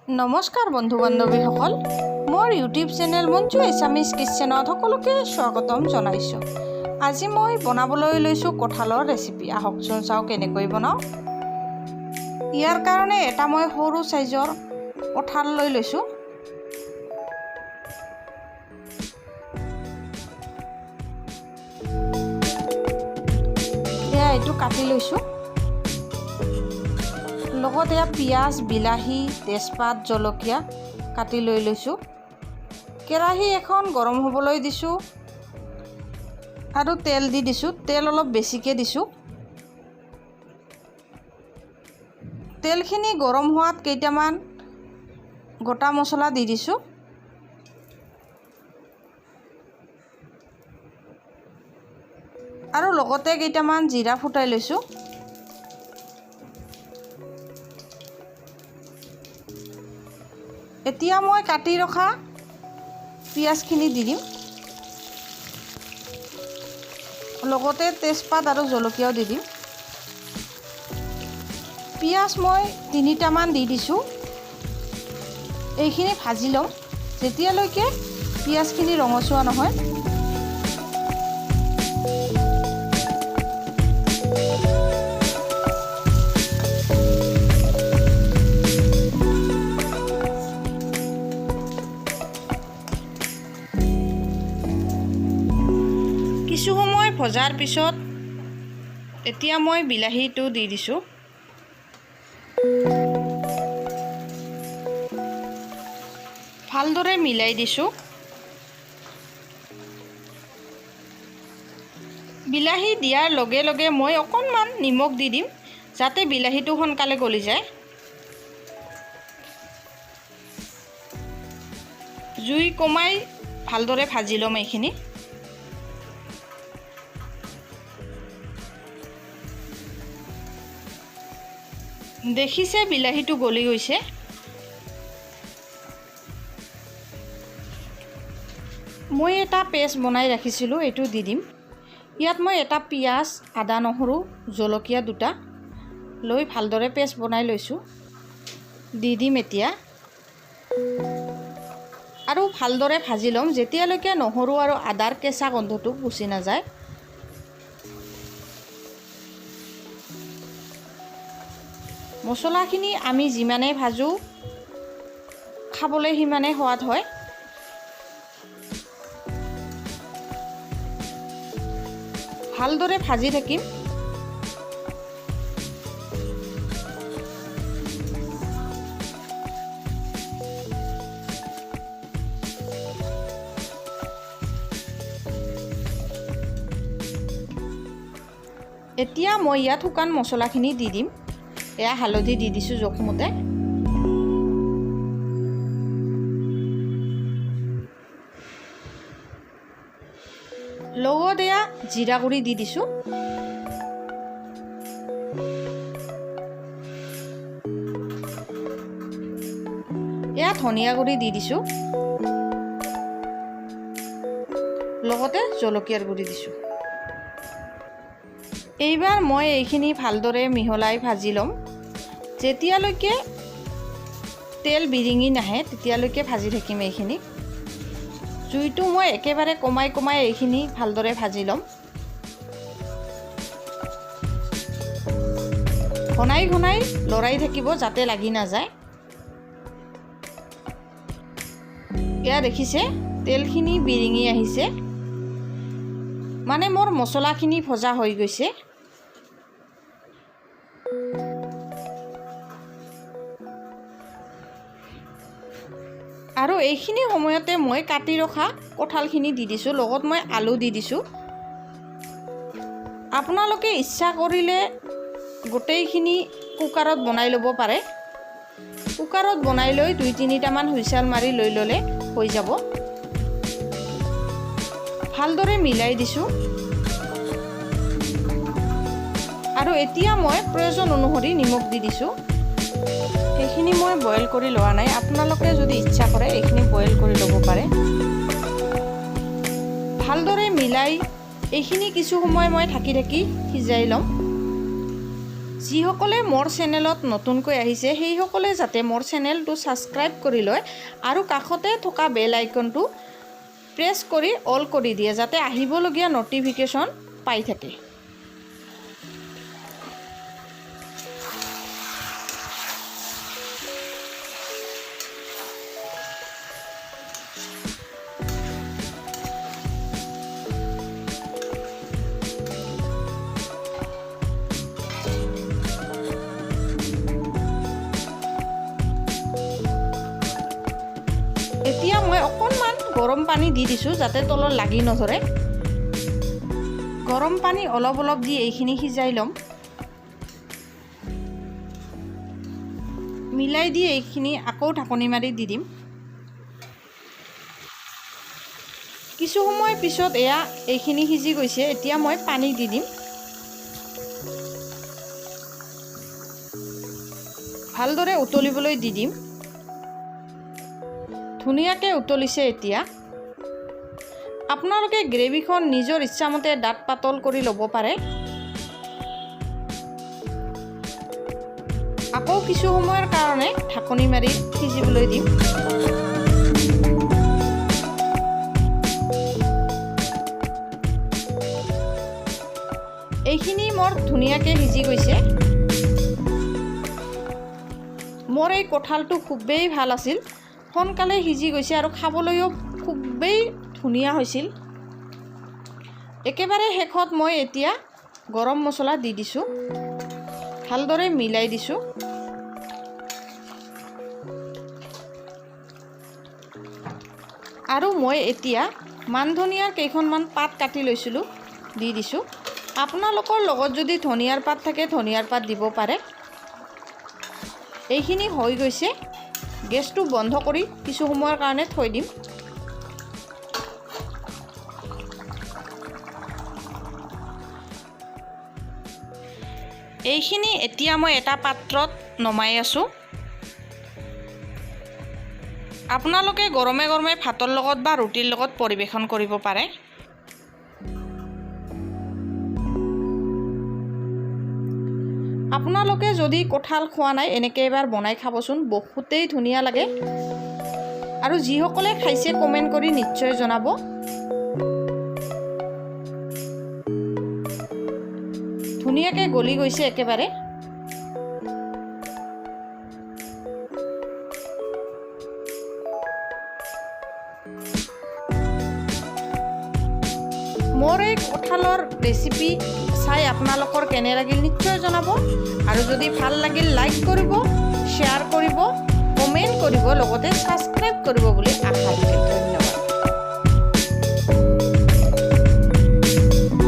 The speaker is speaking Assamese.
নমস্কাৰ বন্ধু বান্ধৱীসকল, মোৰ ইউটিউব চেনেল মঞ্জু এছামিজ কিটচেনত সকলোকে স্বাগতম জনাইছোঁ। আজি মই বনাবলৈ লৈছোঁ কঁঠালৰ ৰেচিপি। আহকচোন চাওঁ কেনেকৈ বনাওঁ। ইয়াৰ কাৰণে এটা মই সৰু সাইজৰ কঁঠাল লৈ লৈছোঁ। এইটো কাটি লৈছোঁ। লগতে পিঁয়াজ, বিলাহী, তেজপাত, জলকীয়া কাটি লৈ লৈছোঁ। কেৰাহী এখন গৰম হ'বলৈ দিছোঁ আৰু তেল দি দিছোঁ। তেল অলপ বেছিকৈ দিছোঁ। তেলখিনি গৰম হোৱাত কেইটামান গোটা মছলা দি দিছোঁ। আৰু লগতে কেইটামান জিৰা ফুটাই লৈছোঁ। এতিয়া মই কাটি ৰখা পিঁয়াজখিনি দি দিম। লগতে তেজপাত আৰু জলকীয়াও দি দিম। পিঁয়াজ মই 3টামান দি দিছোঁ। এইখিনি ভাজি লওঁ যেতিয়ালৈকে পিঁয়াজখিনি ৰঙচুৱা নহয়। কিছু সময় ভজাৰ পিছত এতিয়া মই বিলাহীটো দি দিছোঁ। ভালদৰে মিলাই দিছোঁ। বিলাহী দিয়াৰ লগে লগে মই অকণমান নিমখ দি দিম যাতে বিলাহীটো সোনকালে গলি যায়। জুই কমাই ভালদৰে ভাজি ল'ম এইখিনি। দেখিছে বিলাহীটো গলি গৈছে। মই এটা পেষ্ট বনাই ৰাখিছিলোঁ, এইটো দি দিম। ইয়াত মই এটা পিঁয়াজ, আদা, নহৰু, জলকীয়া 2টা লৈ ভালদৰে পেষ্ট বনাই লৈছোঁ। দি দিম এতিয়া আৰু ভালদৰে ভাজি ল'ম যেতিয়ালৈকে নহৰু আৰু আদাৰ কেঁচা গন্ধটো গুচি নাযায়। মছলাখিনি আমি যিমানেই ভাজোঁ খাবলৈ সিমানেই সোৱাদ হয়। ভালদৰে ভাজি থাকিম। এতিয়া মই ইয়াত শুকান মছলাখিনি দি দিম। এয়া হালধি দি দিছোঁ জোখমতে। লগত এয়া জিৰা গুড়ি দি দিছোঁ। এয়া ধনিয়া গুড়ি দি দিছোঁ। লগতে জলকীয়াৰ গুড়ি দিছোঁ। এইবাৰ মই এইখিনি ভালদৰে মিহলাই ভাজি ল'ম। যেতিয়ালৈকে তেল বিৰিঙি নাহে তেতিয়ালৈকে ভাজি থাকিম এইখিনি। জুইটো মই একেবাৰে কমাই কমাই এইখিনি ভালদৰে ভাজি ল'ম। ঘনাই ঘনাই লৰাই থাকিব যাতে লাগি নাযায়। এয়া দেখিছে তেলখিনি বিৰিঙি আহিছে, মানে মোৰ মছলাখিনি ভজা হৈ গৈছে। আৰু এইখিনি সময়তে মই কাটি ৰখা কঁঠালখিনি দি দিছোঁ। লগত মই আলু দি দিছোঁ। আপোনালোকে ইচ্ছা কৰিলে গোটেইখিনি কুকাৰত বনাই ল'ব পাৰে। কুকাৰত বনাই লৈ 2-3টামান হুইচেল মাৰি লৈ ল'লে হৈ যাব। ভালদৰে মিলাই দিছোঁ। আৰু এতিয়া মই প্ৰয়োজন অনুসৰি নিমখ দি দিছোঁ। এইখিনি মই বইল কৰি লোৱা নাই। আপোনালোকে যদি ইচ্ছা কৰে এইখিনি বইল কৰি ল'ব পাৰে। ভালদৰে মিলাই এইখিনি কিছু সময় মই ঢাকি সিজাই ল'ম যিসকলে মোৰ চেনেলত নতুনকৈ আহিছে সেইসকলে যাতে মোৰ চেনেলটো ছাবস্ক্ৰাইব কৰি লয় আৰু কাষতে থকা বেল আইকনটো প্ৰেছ কৰি অল কৰি দিয়ে যাতে আহিবলগীয়া নটিফিকেশ্যন পাই থাকে। এতিয়া মই অকণমান গৰম পানী দি দিছোঁ যাতে তলত লাগি নধৰে। গৰম পানী অলপ অলপ দি এইখিনি সিজাই ল'ম। মিলাই দি এইখিনি আকৌ ঢাকনি মাৰি দি দিম। কিছু সময় পিছত এইখিনি সিজি গৈছে। এতিয়া মই পানী দি দিম। ভালদৰে উতলিবলৈ দি দিম। ধুনীয়াকৈ উতলিছে। এতিয়া আপোনালোকে গ্ৰেভিখন নিজৰ ইচ্ছামতে ডাঠ পাতল কৰি ল'ব পাৰে। আকৌ কিছু সময়ৰ কাৰণে ঢাকনি মাৰি সিজিবলৈ দিম। এইখিনি মোৰ ধুনীয়াকৈ সিজি গৈছে। মোৰ এই কঁঠালটো খুবেই ভাল আছিল, সোনকালে সিজি গৈছে আৰু খাবলৈও খুবেই ধুনীয়া হৈছিল। একেবাৰে শেষত মই এতিয়া গৰম মছলা দি দিছোঁ, ভালদৰে মিলাই দিছোঁ। আৰু মই এতিয়া মান ধনিয়াৰ কেইখনমান পাত কাটি লৈছিলোঁ দি দিছোঁ। আপোনালোকৰ লগত যদি ধনিয়াৰ পাত থাকে ধনিয়াৰ পাত দিব পাৰে। এইখিনি হৈ গৈছে। গেছটো বন্ধ কৰি কিছু সময়ৰ কাৰণে থৈ দিম। এইখিনি এতিয়া মই এটা পাত্ৰত নমাই আছোঁ। আপোনালোকে গৰমে গৰমে ভাতৰ লগত বা ৰুটিৰ লগত পৰিৱেশন কৰিব পাৰে। আপোনালোকে যদি কঁঠাল খোৱা নাই এনেকৈ এবাৰ বনাই খাবচোন, বহুতেই ধুনীয়া লাগে। আৰু যিসকলে খাইছে কমেণ্ট কৰি নিশ্চয় জনাব। ধুনীয়াকৈ গলি গৈছে একেবাৰে। মোৰ এই কঁঠালৰ ৰেচিপি চাই আপোনালোকৰ কেনে লাগিল নিশ্চয় জনাব। আৰু যদি ভাল লাগিল লাইক কৰিব, শ্বেয়াৰ কৰিব, কমেণ্ট কৰিব, লগতে ছাবস্ক্ৰাইব কৰিব বুলি আশা ৰাখিলোঁ।